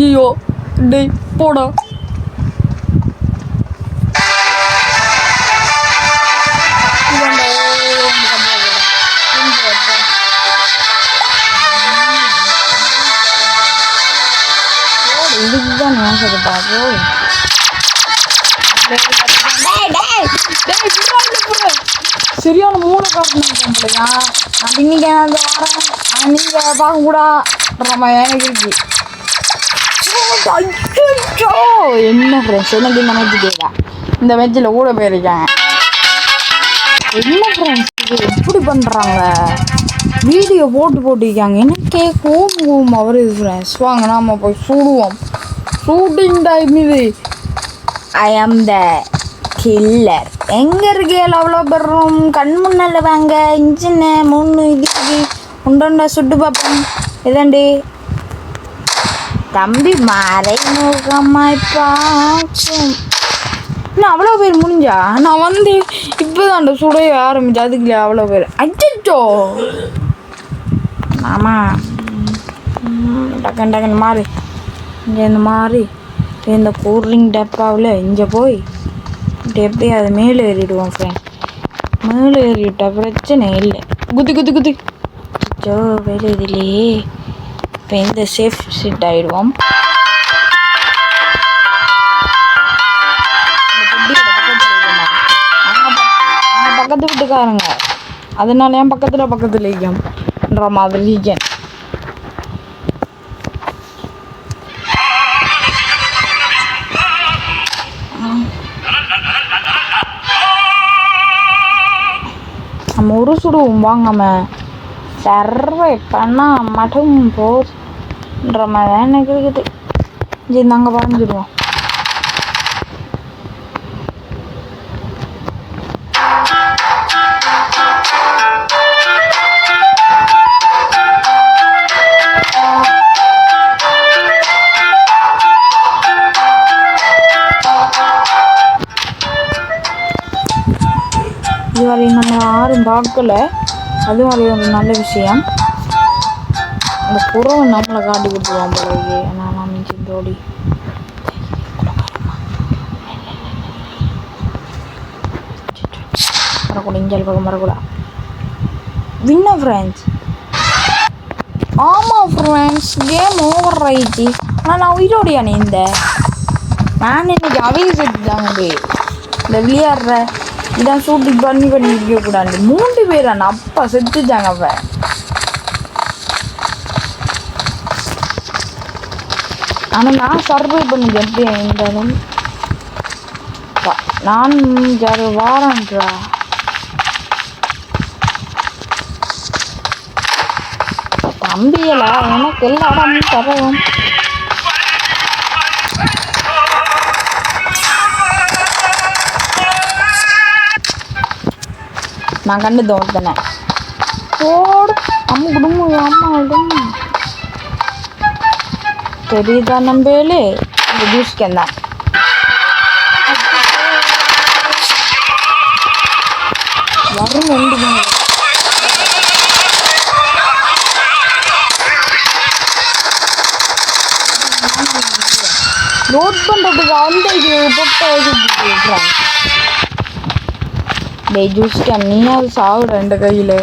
S1: ஐயோ டே போட இதுக்குதான் நான் சொல்லுப்பா போ சரியான மூளை காரணம்லையா நான் இன்னைக்கு அந்த வாரம் நீங்கள் பார்க்கக்கூடாதுன்ற மாதிரி எனக்கு இருக்கு. என்ன ஃப்ரெண்ட்ஸ் எனக்கு இந்த மேட்ச் கேட்கா இந்த மேட்சில் கூட போயிருக்காங்க. என்ன ஃப்ரெண்ட்ஸ் இது எப்படி பண்ணுறாங்க வீடியோ போட்டுருக்காங்க எனக்கே கோபம் வருது ஃப்ரெண்ட்ஸ். வாங்க நாம போய் சுடுவோம். ஷூட்டிங் டைம் இது. ஐ ஆம் த கில்லர். எங்கே இருக்கேன் அவ்வளோ பெறும் கண் முன்னால் வாங்க இன்ஜின்னு 3 இதுக்கு உண்டா சுட்டு பார்ப்போம். இதாண்டி தம்பி மறை முகமாய் பார்க்கும். இன்னும் அவ்வளோ பேர் முடிஞ்சா நான் வந்து இப்போதான் சுடைய ஆரம்பிச்சேன். அதுக்குள்ளே அவ்வளோ பேர் அச்சோ ஆமாம் டக்குன்னு மாறி இங்கே இந்த மாதிரி இந்த கூல்ட்ரிங்க் டப்பாவில் இங்கே போய் எப்படி அதை மேலே ஏறிடுவோம் ஃப்ரெண்ட். மேலே ஏறிவிட்டா பிரச்சனை இல்லை. குதி அச்சோ வேலை இதுலையே இப்போ இந்த சேஃப் சீட் ஆகிடுவோம். பக்கத்து வீட்டுக்காரங்க அதனால என் பக்கத்தில் இருக்கேன்ற மாதிரி இருக்கேன். நம்ம ஒரு சுடுவோம் வாங்காம சர்வை பண்ணால் மட்டும் போன்ற மாதிரி தான் எனக்கு இருக்குது. சரி நாங்கள் பறந்துடுவோம். இதுவரை நம்ம யாரும் பார்க்கல. அது மாதிரி ஒரு நல்ல விஷயம். அந்த புறவை நம்மளை காட்டி கொடுத்துருவோம் பிறகு. நான் மிஞ்சி தோடி வரக்கூட இஞ்சல் பக்கம் வரக்கூடா. வின்ன ஃப்ரெண்ட்ஸ். ஆமாம் ஃப்ரெண்ட்ஸ் கேம் ஓவர் ஆயிடுச்சு. ஆனால் நான் உயிரோடையானே இந்த நான் இன்னைக்கு அவைய செத்துட்டாங்க. இந்த விளையாடுற இதான் ஷூட்டிங் பண்ணி இருக்கக்கூடாது. 3 பேர் அண்ணா அப்பா செத்துட்டாங்க. அவ ஆனால் நான் சர்வை பண்ணுது எப்படி இருந்தாலும் நான் யாரு வாரன்றா தம்பியலா எனக்கு எல்லா இடமும் தரவும். நான் கண்டு தோட்டனே போடு அம்மா குடும்பம் அம்மா தெரியுதா நம்பேலே இந்த ஜூஸ்க்கு தான் வரும் 2 மணி லோட் பண்ணுறதுக்கு அந்த இது பொட்டை வச்சுருக்கேன். டே ஜூஸ்க்கு நீயாவது சாவுட 2 கையில்.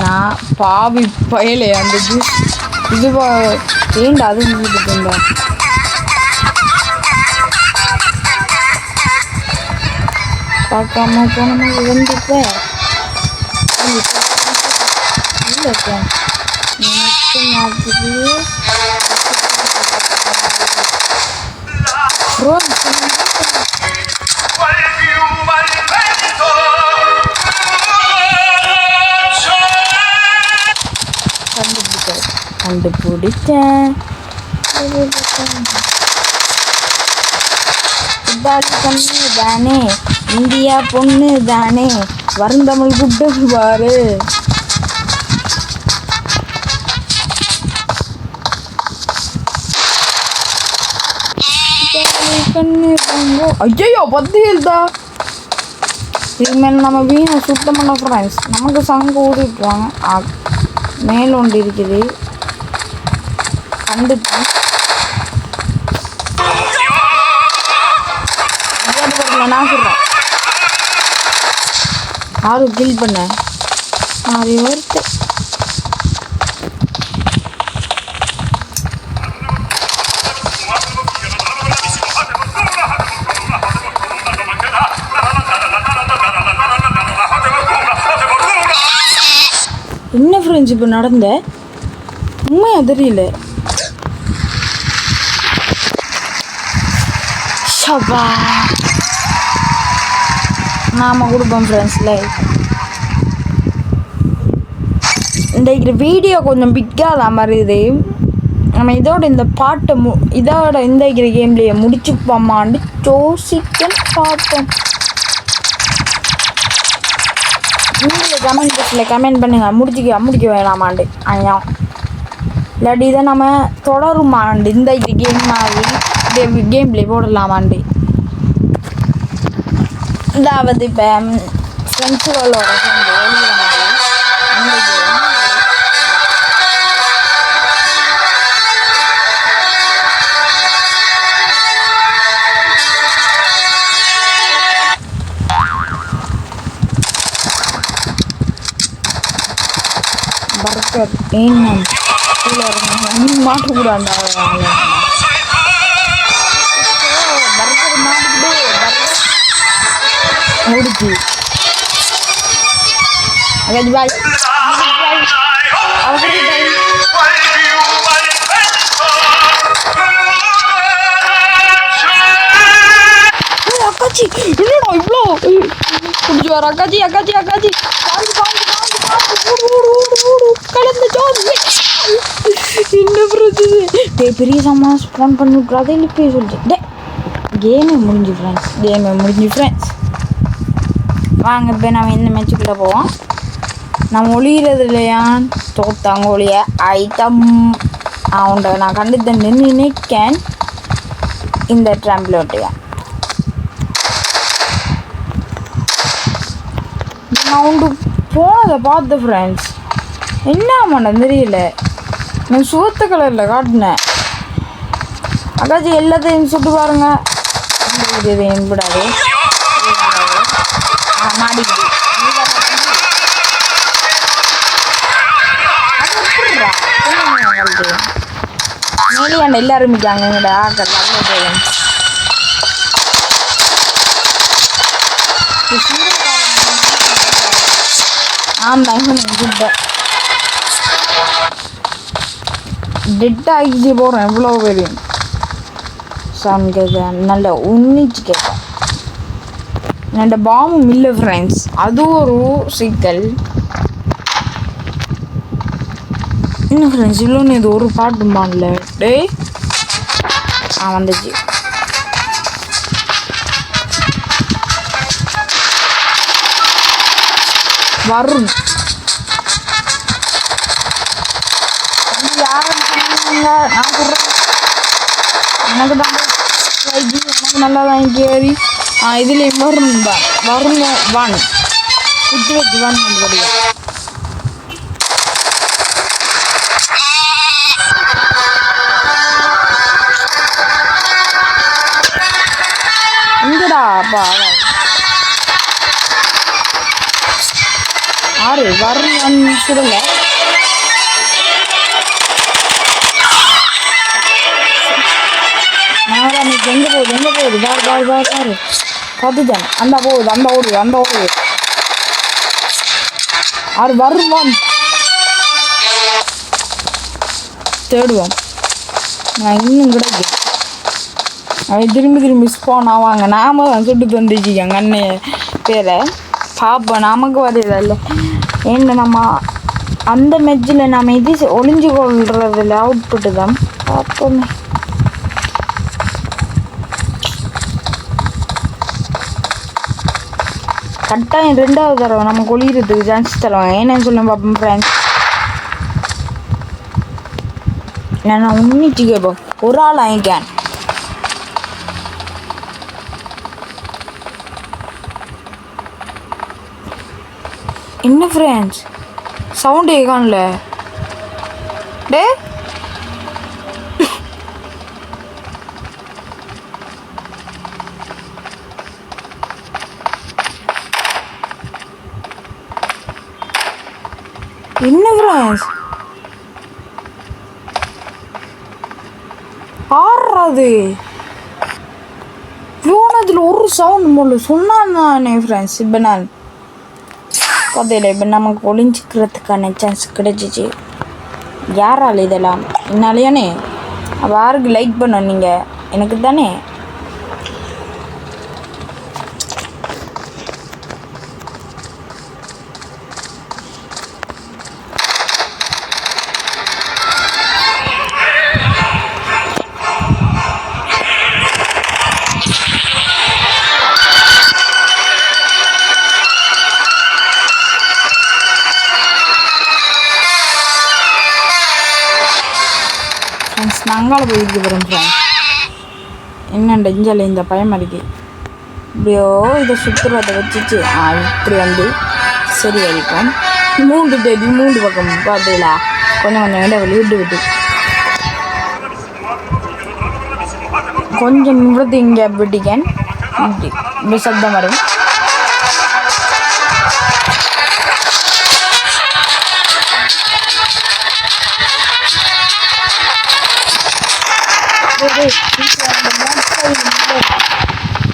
S1: நான் பாவி பயலே அந்த ஜூஸ் இதுவா ஏண்டா அது வீட்டுக்குண்டா பார்க்காம போனோமா வந்துப்பேன். இல்லை எனக்கு மாதிரி கண்டுபிடிச்சேன். பொண்ணு தானே இந்தியா பொண்ணு தானே வருந்தமிழ் குட்டு பாரு. ஐயோ 10 ஹெல்த்தா. இதுமாரி நம்ம வீணை சுத்தம் பண்ண ஃப்ரெண்ட்ஸ். நமக்கு சங்கு ஓடிட்டுருவாங்க. மேலே ஒன்று இருக்குது கண்டுட்டேன். நான் சொல்கிறேன் 6 கில் பண்ண 6 வருத்து ஃப்ரெண்ட்ஸ் இப்போ நடந்த உண்மையாக தெரியல. ஷபா நாம கொடுப்போம் ஃப்ரெண்ட்ஸ் லைக். இந்த வீடியோ கொஞ்சம் பிக்காத மாதிரி இது. நம்ம இதோட இந்த பாட்டை இதோட இந்த கேம்லேயே முடிச்சுப்போமான்னு யோசிக்க பார்ப்போம். நீங்களே கமெண்ட் பாக்ஸில் கமெண்ட் பண்ணுங்க முடிக்க வேணாமாண்டு. ஐயா இல்லாட்டி இதை நம்ம தொடருமாண்டு இந்த கேம் மாதிரி கேம் பிளே போடலாமாண்டு. அதாவது இப்போ ஃப்ரெண்ட்ஸுகளோட பர்கர் ஏன்னா மாட்டக்கூடாண்டா பர்கர் மாட்டுக்கிட்டே முடிச்சு அக்காஜி பாய் அக்காச்சி இல்லடா இவ்வளோ குடிச்சு வர அக்காச்சி அக்காச்சி அக்காச்சி என்ன பிரச்சனை பெரிய சாமான் ஸ்பான் பண்ணி விட்றாதே இல்லைப்பே சொல்லிட்டு கேமே முடிஞ்சு ஃப்ரெண்ட்ஸ் வாங்க இப்போ நம்ம இந்த மேட்சுக்குள்ளே போவோம். நம்ம ஒளிகிறது இல்லையான் தோத்தாங்க ஒளிய ஐட்டம் அவன்ட நான் கண்டு தண்டு நினைக்கேன் இந்த ட்ராம்பிளோட்டையா நான் உண்டு போனதை பார்த்து ஃப்ரெண்ட்ஸ் என்ன பண்ண தெரியல. நான் சுவத்த கலரில் காட்டினேன். அக்காச்சி எல்லாத்தையும் சுட்டு பாருங்க. எதையும் விடாது மாடிக்குது மேலியாண்ட எல்லாரும் இருக்காங்க எங்கள்ட ஆக்கள் ஆமாம் சுட்டேன் டெட் ஆகிச்சு போகிறேன் எவ்வளோ பேர் சவுண்ட் கேட்க நல்ல உன்னிச்சு கேட்கும். என்னோட பாமும் இல்லை ஃப்ரெண்ட்ஸ் அது ஒரு சிக்கல். இன்னும் ஃப்ரெண்ட்ஸ் இவ்வளோன்னு இது ஒரு பாட்டுமான்ல டே வந்துச்சு. வரும் நான் சொல்கிறேன் எனக்கு தான் எனக்கு நல்லா தான் கேரி இதுலேயும் வரும் தான் வரும் ஒன் குட்டி வச்சு ஒன் படியா இங்கடா அப்பா ஆறு வரும் சுடல எங்கே போகுது பாரு பார்த்துட்டேன். அந்த ஓடுது ஆறு வருவான் தேடுவோம். நான் இன்னும் கிடைக்கும் அவன் திரும்பி ஸ்பான் ஆவாங்க. நாம தான் சுட்டு தந்துச்சு எங்கள் அண்ணன் பேரை பார்ப்போம். நமக்கு வரையில ஏன்னா நம்ம அந்த மெஜ்ஜில் நம்ம இது ஒளிஞ்சு கொள்றதில்ல அவுட்புட்டு தான் பார்ப்போமே. கட்டாயம் ரெண்டாவது தடவை நம்ம கொளிக்கிறதுக்கு சான்ஸ் தருவாங்க. என்னன்னு சொல்லுங்க பார்ப்போம் ஃப்ரெண்ட்ஸ். நான் உன்னிச்சு கேட்போம் ஒரு ஆள் வாங்கிக்கேன். என்ன ஃப்ரெண்ட்ஸ் சவுண்டு கேட்கான்ல டே என்ன ஃப்ரெண்ட்ஸ் ஆடுறது போனதில் ஒரு சவுண்ட் மூலம் சொன்னான் தானே ஃப்ரெண்ட்ஸ். இப்போ நான் பார்த்தீங்களா இப்போ நமக்கு ஒளிஞ்சிக்கிறதுக்கான சான்ஸ் கிடைச்சிச்சு. யாரால் இதெல்லாம் என்னாலையானே? யாருக்கு லைக் பண்ணோம் நீங்கள்? எனக்கு தானே. நாங்கால போயிருக்கு போகிறோம் ஃப்ரெண்ட்ஸ். என்னண்ட இஞ்சால இந்த பயம் அடிக்கு இப்படியோ இதை சுற்றுறதை வச்சுச்சு இப்படி வந்து சரி வரைக்கும் 3 பக்கம் பார்த்தீங்களா? கொஞ்சம் இடம் விட்டு கொஞ்சம் நிமிடத்து இங்கே விட்டிக்கேன். இப்படி சப்தம் வரும்.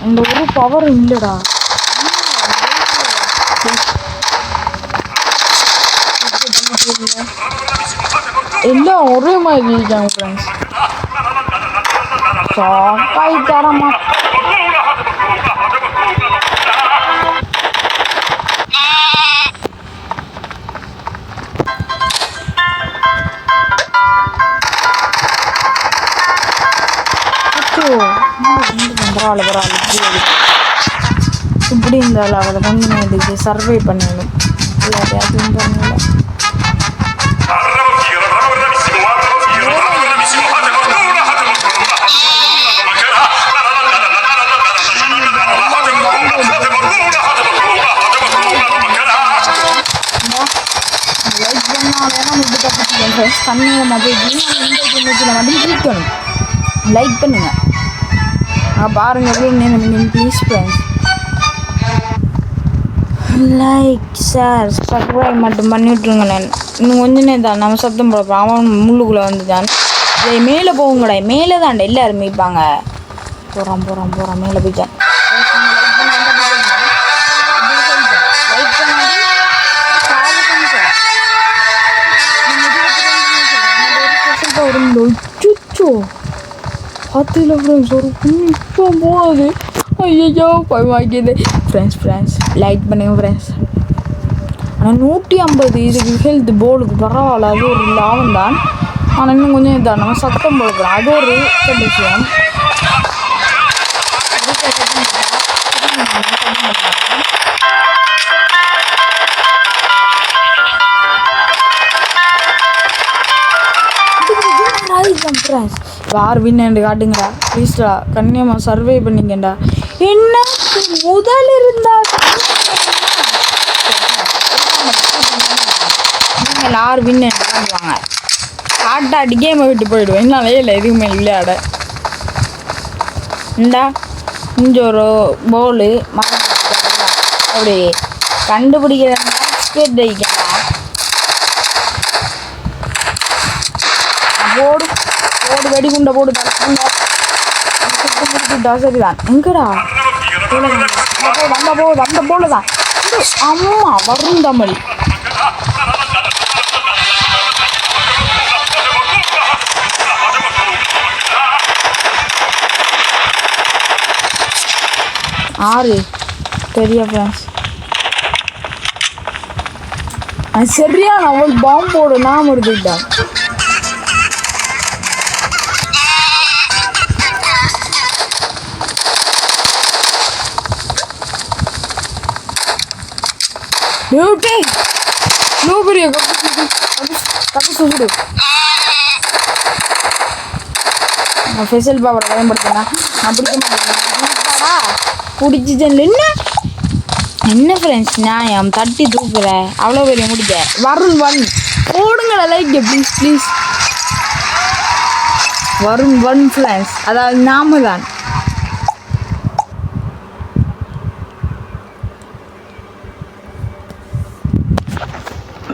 S1: அந்த ஒரு பவர் இல்லைடா. எல்லாம் ஒரே மாதிரி இருக்காங்க ஃப்ரெண்ட்ஸ். சாக்காய் தரமா பரவாயில்ல இப்படி இருந்தாலும் அவளை கொஞ்சம் இதுக்கு சர்வை பண்ணணும். எல்லாத்தையும் பண்ணல. லைக் பண்ணாலும் இப்படி தப்பிச்சுக்கேன் ஃப்ரெண்ட்ஸ். கண்ணியில் மொபைல் மட்டும் கிளிக்கணும். லைக் பண்ணுங்க. பாருங்க please friends. Like share subscribe மட்டும் பண்ணிவிட்ருங்களேன். இன்னும் கொஞ்ச நேரம் தான் நம்ம சத்தம் போடப்போம். அவன் முள்ளுக்குள்ளே வந்துட்டான். இதை மேலே போகுங்கடா. மேலே தான்டா எல்லோரும் மீட்பாங்க. போகிறான் மேலே போயிட்டான். பார்த்துல ஃப்ரெண்ட்ஸ் ஒரு இப்போ போகுது. ஐயோ பயமாக்கிது ஃப்ரெண்ட்ஸ். லைக் பண்ணுங்க ஃப்ரெண்ட்ஸ். ஆனால் 150 இதுக்கு ஹெல்த் போலுக்கு பரவாயில்ல. அது ஒரு லாபம் தான். ஆனால் இன்னும் கொஞ்சம் இதான் நம்ம சத்தம் போடுறோம். அது ஒரு விஷயம். ஃப்ரெண்ட்ஸ் யார் வின்னு காட்டுங்கடா ப்ளீஸ்டா. கண்ணியமாக சர்வே பண்ணிங்கண்டா. என்ன முதல் இருந்தா நீங்கள் யார் வின்னு காட்டுவாங்க. காட்டாடி கேமை விட்டு போயிடுவேன். என்னாலே இல்லை எதுவுமே விளையாட. இந்தா இங்கே ஒரு போலு அப்படி கண்டுபிடிக்கிற ஸ்கேட் அடிக்கா போடு வெடிகுண்ட போடு சரிதான். எங்கடா வந்த போலதான். அம்மா வரும் தமிழ். ஆறு பெரிய ஃப்ரெண்ட்ஸ். சரியான அவள் பாம்போடு நாம் இருந்துட்டான். பெரிய ஃபெசல் பவரை பயன்படுத்தினா நான் பிடிக்க மாட்டேன்டா. பிடிச்சிச்சேன். என்ன ஃப்ரெண்ட்ஸ் நியாயம் தட்டி தூக்குற அவ்வளோ பெரிய முடிக்க வருண் ஒன் போடுங்களா like please. Varun one friends. அதாவது நாம தான்.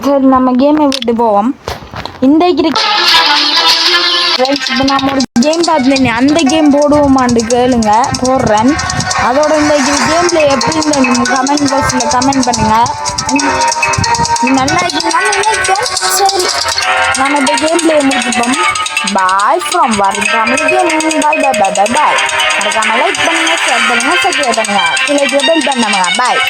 S1: சரி நம்ம கேமை விட்டு போவோம். இந்த ஃப்ரெண்ட்ஸ் இப்போ நம்ம ஒரு கேம் பார்த்துருந்தேன், அந்த கேம் போடுவோமான்னு கேளுங்க, போடுறேன். அதோட இந்த கேமில் எப்படி இந்த கமெண்ட் பாக்ஸில் கமெண்ட் பண்ணுங்கள். நல்லா இருக்குன்னு நினைக்கிறேன். சரி, நம்ம இந்த கேம் பிளே முடிச்சுப்போம். பாய் ஃப்ரம் வரும் தமிழ் கேமிங். பாய் பாய் பாய் பாய் பாய். மறக்காம லைக் பண்ணுங்கள், ஷேர் பண்ணுங்கள், சப்ஸ்கிரைப் பண்ணுங்கள், கீழே பெல் பண்ணுங்க. பாய்.